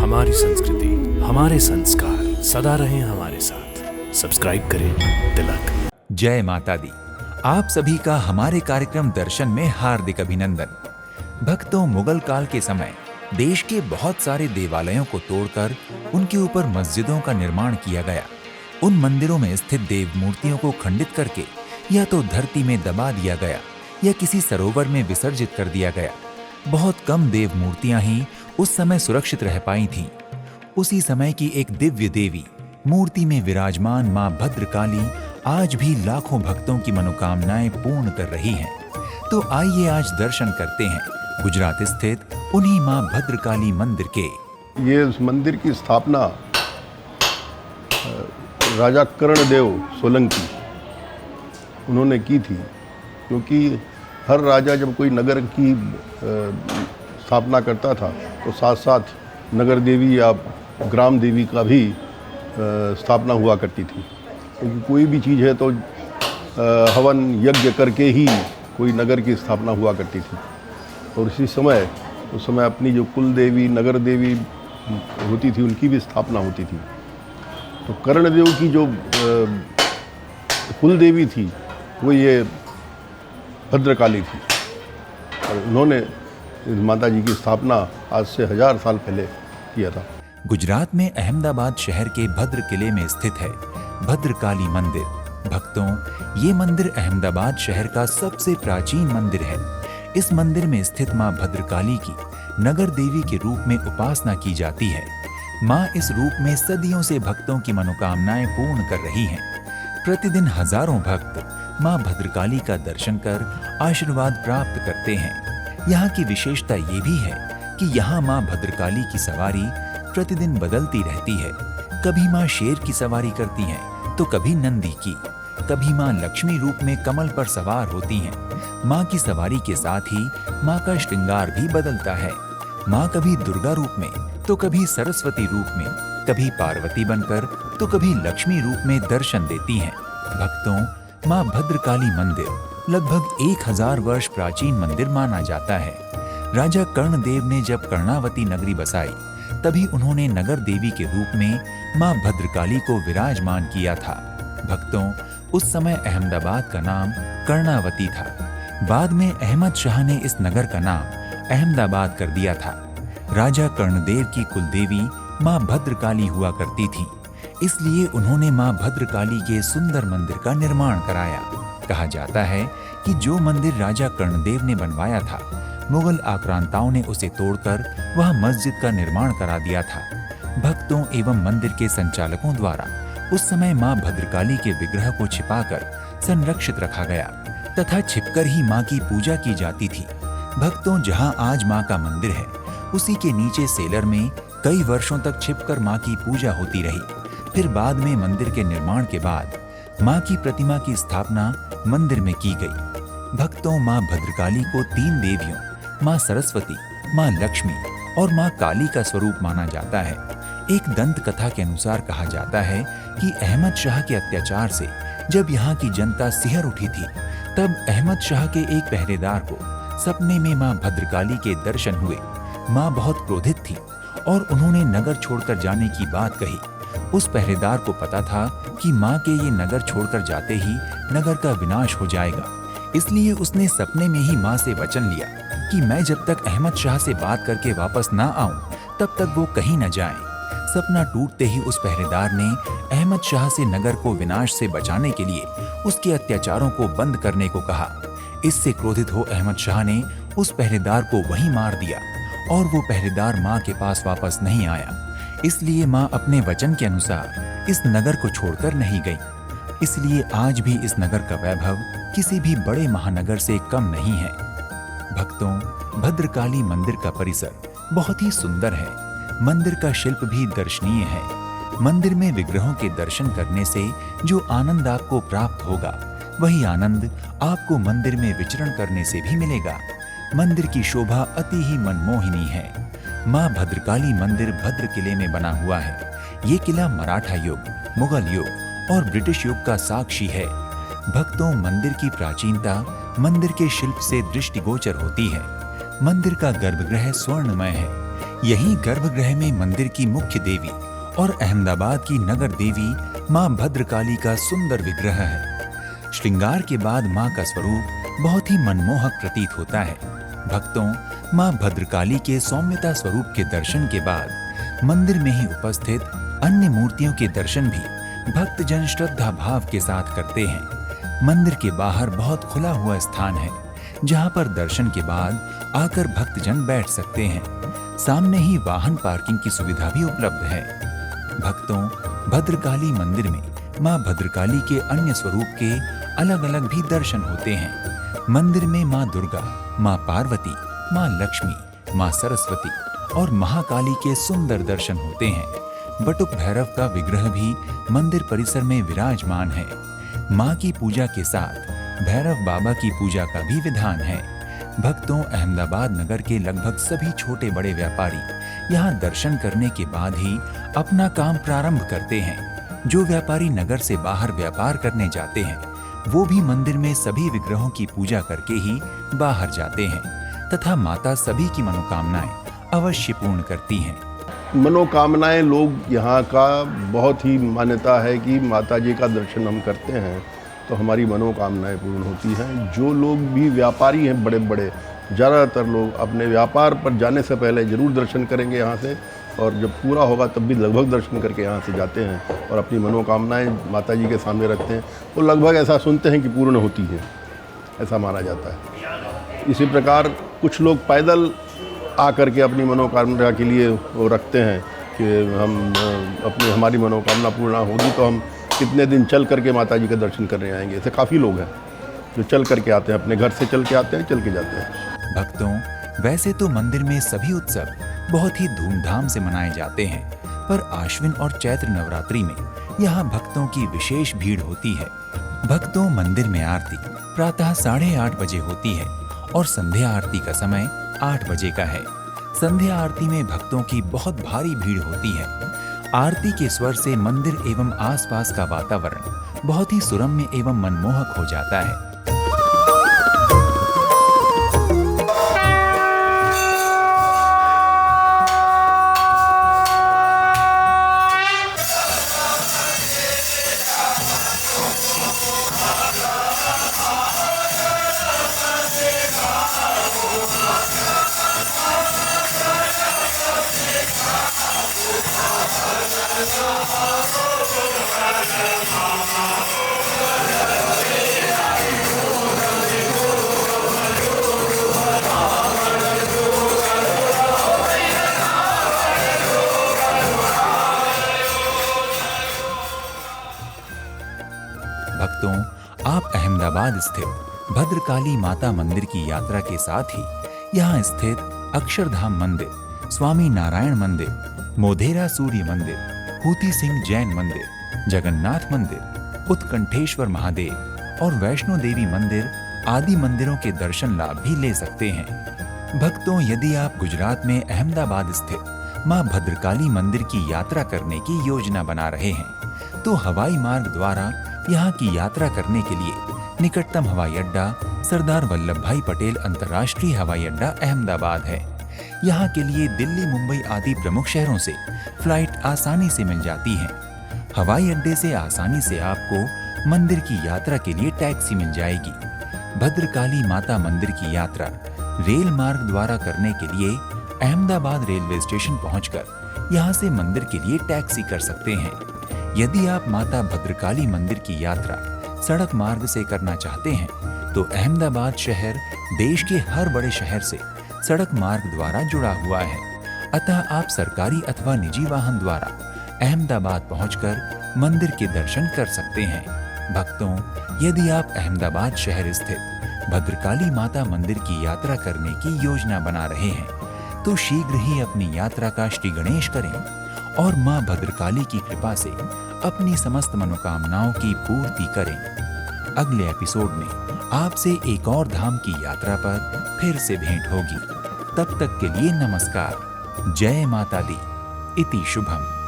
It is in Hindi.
हमारी संस्कृति, हमारे संस्कार सदा रहें हमारे साथ। सब्सक्राइब करें तिलक। जय माता दी। आप सभी का हमारे कार्यक्रम दर्शन में हार्दिक अभिनंदन। भक्तों, मुगल काल के समय देश के बहुत सारे देवालयों को तोड़कर उनके ऊपर मस्जिदों का निर्माण किया गया। उन मंदिरों में स्थित देव मूर्तियों को खंडित करके या तो धरती में दबा दिया गया या किसी सरोवर में विसर्जित कर दिया गया। बहुत कम देव मूर्तियां ही उस समय सुरक्षित रह पाई थीं। उसी समय की एक दिव्य देवी मूर्ति में विराजमान मां भद्रकाली आज भी लाखों भक्तों की मनोकामनाएं पूर्ण कर रही हैं। तो आइए आज दर्शन करते हैं गुजरात स्थित उन्हीं मां भद्रकाली मंदिर के। ये उस मंदिर की स्थापना राजा कर्णदेव सोलंकी उन्होंने की थी, क्योंकि हर राजा जब कोई नगर की स्थापना करता था तो साथ साथ नगर देवी या ग्राम देवी का भी स्थापना हुआ करती थी। क्योंकि कोई भी चीज़ है तो हवन यज्ञ करके ही कोई नगर की स्थापना हुआ करती थी। और उस समय अपनी जो कुल देवी नगर देवी होती थी उनकी भी स्थापना होती थी। तो कर्णदेव की जो कुल देवी थी वो ये भद्रकाली थी, और उन्होंने माता जी की स्थापना आज से 1000 साल पहले किया था। गुजरात में अहमदाबाद शहर के भद्र किले में स्थित है भद्रकाली मंदिर। भक्तों, ये मंदिर अहमदाबाद शहर का सबसे प्राचीन मंदिर है। इस मंदिर में स्थित मां भद्रकाली की नगर देवी के रूप में उपासना की जाती है। मां इस रूप में सदियों से भक्तों की मनोकामनाएं पूर्ण कर रही हैं। प्रतिदिन हजारों भक्त मां भद्रकाली का दर्शन कर आशीर्वाद प्राप्त करते हैं। यहाँ की विशेषता ये भी है कि यहाँ मां भद्रकाली की सवारी प्रतिदिन बदलती रहती है। कभी मां शेर की सवारी करती हैं तो कभी नंदी की, कभी मां लक्ष्मी रूप में कमल पर सवार होती हैं। मां की सवारी के साथ ही मां का श्रृंगार भी बदलता है। मां कभी दुर्गा रूप में तो कभी सरस्वती रूप में, कभी पार्वती बनकर तो कभी लक्ष्मी रूप में दर्शन देती हैं। भक्तों, मां भद्रकाली मंदिर लगभग 1000 वर्ष प्राचीन मंदिर माना जाता है। राजा कर्णदेव ने जब कर्णावती नगरी बसाई तभी उन्होंने नगर देवी के रूप में मां भद्रकाली को विराजमान किया था। भक्तों, उस समय अहमदाबाद का नाम कर्णावती था। बाद में अहमद शाह ने इस नगर का नाम अहमदाबाद कर दिया था। राजा कर्णदेव की कुलदेवी मां भद्रकाली हुआ करती थी, इसलिए उन्होंने मां भद्रकाली के सुंदर मंदिर का निर्माण कराया। कहा जाता है कि जो मंदिर राजा कर्णदेव ने बनवाया था, मुगल आक्रांताओं ने उसे तोड़कर वह मस्जिद का निर्माण करा दिया था। भक्तों एवं मंदिर के संचालकों द्वारा उस समय मां भद्रकाली के विग्रह को छिपाकर संरक्षित रखा गया तथा छिपकर ही मां की पूजा की जाती थी। भक्तों, जहां आज मां का मंदिर है उसी के नीचे सेलर में कई वर्षों तक छिपकर मां की पूजा होती रही। फिर बाद में मंदिर के निर्माण के बाद मां की प्रतिमा की स्थापना मंदिर में की गई। भक्तों, मां भद्रकाली को 3 देवियों मां सरस्वती, मां लक्ष्मी और मां काली का स्वरूप माना जाता है। एक दंत कथा के अनुसार कहा जाता है कि अहमद शाह के अत्याचार से जब यहाँ की जनता सिहर उठी थी, तब अहमद शाह के एक पहरेदार को सपने में मां भद्रकाली के दर्शन हुए। मां बहुत क्रोधित थी और उन्होंने नगर छोड़कर जाने की बात कही। उस पहरेदार को पता था कि मां के ये नगर छोड़कर जाते ही नगर का विनाश हो जाएगा, इसलिए उसने सपने में ही मां से वचन लिया कि मैं जब तक अहमद शाह से बात करके वापस ना आऊं तब तक वो कहीं न जाएं। सपना टूटते ही उस पहरेदार ने अहमद शाह से नगर को विनाश से बचाने के लिए उसके अत्याचारों को बंद करने को कहा। इससे क्रोधित हो अहमद शाह ने उस पहरेदार को वहीं मार दिया और वो पहरेदार मां के पास वापस नहीं आया। इसलिए मां अपने वचन के अनुसार इस नगर को छोड़कर नहीं गई। इसलिए आज भी इस नगर का वैभव किसी भी बड़े महानगर से कम नहीं है। भक्तों, भद्रकाली मंदिर का परिसर बहुत ही सुंदर है। मंदिर का शिल्प भी दर्शनीय है। मंदिर में विग्रहों के दर्शन करने से जो आनंद आपको प्राप्त होगा, वही आनंद आपको मंदिर में विचरण करने से भी मिलेगा। मंदिर की शोभा अति ही मनमोहिनी है। मां भद्रकाली मंदिर भद्र किले में बना हुआ है। ये किला मराठा युग, मुगल युग और ब्रिटिश युग का साक्षी है। भक्तों, मंदिर की प्राचीनता मंदिर के शिल्प से दृष्टिगोचर होती है। मंदिर का गर्भगृह स्वर्णमय है। यहीं गर्भगृह में मंदिर की मुख्य देवी और अहमदाबाद की नगर देवी मां भद्रकाली का सुंदर विग्रह है। श्रृंगार के बाद मां का स्वरूप बहुत ही मनमोहक प्रतीत होता है। भक्तों, मां भद्रकाली के सौम्यता स्वरूप के दर्शन के बाद मंदिर में ही उपस्थित अन्य मूर्तियों के दर्शन भी भक्तजन श्रद्धा भाव के साथ करते हैं। मंदिर के बाहर बहुत खुला हुआ स्थान है जहां पर दर्शन के बाद आकर भक्तजन बैठ सकते हैं। सामने ही वाहन पार्किंग की सुविधा भी उपलब्ध है। भक्तों, भद्रकाली मंदिर में मां भद्रकाली के अन्य स्वरूप के अलग अलग भी दर्शन होते हैं। मंदिर में मां दुर्गा, मां पार्वती, मां लक्ष्मी, मां सरस्वती और महाकाली के सुंदर दर्शन होते हैं। बटुक भैरव का विग्रह भी मंदिर परिसर में विराजमान है। मां की पूजा के साथ भैरव बाबा की पूजा का भी विधान है। भक्तों, अहमदाबाद नगर के लगभग सभी छोटे बड़े व्यापारी यहाँ दर्शन करने के बाद ही अपना काम प्रारंभ करते हैं। जो व्यापारी नगर से बाहर व्यापार करने जाते हैं वो भी मंदिर में सभी विग्रहों की पूजा करके ही बाहर जाते हैं तथा माता सभी की मनोकामनाएं अवश्य पूर्ण करती हैं। मनोकामनाएं लोग यहाँ का बहुत ही मान्यता है कि माता जी का दर्शन हम करते हैं तो हमारी मनोकामनाएं पूर्ण होती हैं। जो लोग भी व्यापारी हैं बड़े बड़े, ज़्यादातर लोग अपने व्यापार पर जाने से पहले ज़रूर दर्शन करेंगे यहाँ से, और जब पूरा होगा तब भी लगभग दर्शन करके यहाँ से जाते हैं और अपनी मनोकामनाएं माता जी के सामने रखते हैं। वो लगभग ऐसा सुनते हैं कि पूर्ण होती है, ऐसा माना जाता है। इसी प्रकार कुछ लोग पैदल आकर के अपनी मनोकामना के लिए वो रखते हैं कि हमारी मनोकामना पूर्ण होगी तो हम कितने दिन चल करके माता जी का दर्शन करने आएंगे। ऐसे काफ़ी लोग हैं जो चल करके आते हैं, अपने घर से चल के आते हैं, चल के जाते हैं। भक्तों, वैसे तो मंदिर में सभी उत्सव बहुत ही धूमधाम से मनाए जाते हैं, पर आश्विन और चैत्र नवरात्रि में यहाँ भक्तों की विशेष भीड़ होती है। भक्तों, मंदिर में आरती प्रातः 8:30 बजे होती है और संध्या आरती का समय 8 बजे का है। संध्या आरती में भक्तों की बहुत भारी भीड़ होती है। आरती के स्वर से मंदिर एवं आसपास का वातावरण बहुत ही सुरम्य एवं मनमोहक हो जाता है। भक्तों, आप अहमदाबाद स्थित भद्रकाली माता मंदिर की यात्रा के साथ ही यहाँ स्थित अक्षरधाम मंदिर, स्वामी नारायण मंदिर, मोधेरा सूर्य मंदिर, हूती सिंह जैन मंदिर, जगन्नाथ मंदिर, उत्कंठेश्वर महादेव और वैष्णो देवी मंदिर आदि मंदिरों के दर्शन लाभ भी ले सकते हैं। भक्तों, यदि आप गुजरात में अहमदाबाद स्थित मां भद्रकाली मंदिर की यात्रा करने की योजना बना रहे हैं तो हवाई मार्ग द्वारा यहाँ की यात्रा करने के लिए निकटतम हवाई अड्डा सरदार वल्लभ भाई पटेल अंतर्राष्ट्रीय हवाई अड्डा अहमदाबाद है। यहाँ के लिए दिल्ली, मुंबई आदि प्रमुख शहरों से फ्लाइट आसानी से मिल जाती है। हवाई अड्डे से आसानी से आपको मंदिर की यात्रा के लिए टैक्सी मिल जाएगी। भद्रकाली माता मंदिर की यात्रा रेल मार्ग द्वारा करने के लिए अहमदाबाद रेलवे स्टेशन पहुंचकर यहाँ से मंदिर के लिए टैक्सी कर सकते हैं। यदि आप माता भद्रकाली मंदिर की यात्रा सड़क मार्ग से करना चाहते हैं तो अहमदाबाद शहर देश के हर बड़े शहर से सड़क मार्ग द्वारा जुड़ा हुआ है। अतः आप सरकारी अथवा निजी वाहन द्वारा अहमदाबाद पहुंचकर मंदिर के दर्शन कर सकते हैं। भक्तों, यदि आप अहमदाबाद शहर स्थित भद्रकाली माता मंदिर की यात्रा करने की योजना बना रहे हैं तो शीघ्र ही अपनी यात्रा का श्री गणेश करें और मां भद्रकाली की कृपा से अपनी समस्त मनोकामनाओं की पूर्ति करें। अगले एपिसोड में आपसे एक और धाम की यात्रा पर फिर से भेंट होगी। तब तक के लिए नमस्कार। जय माता दी। इति शुभम।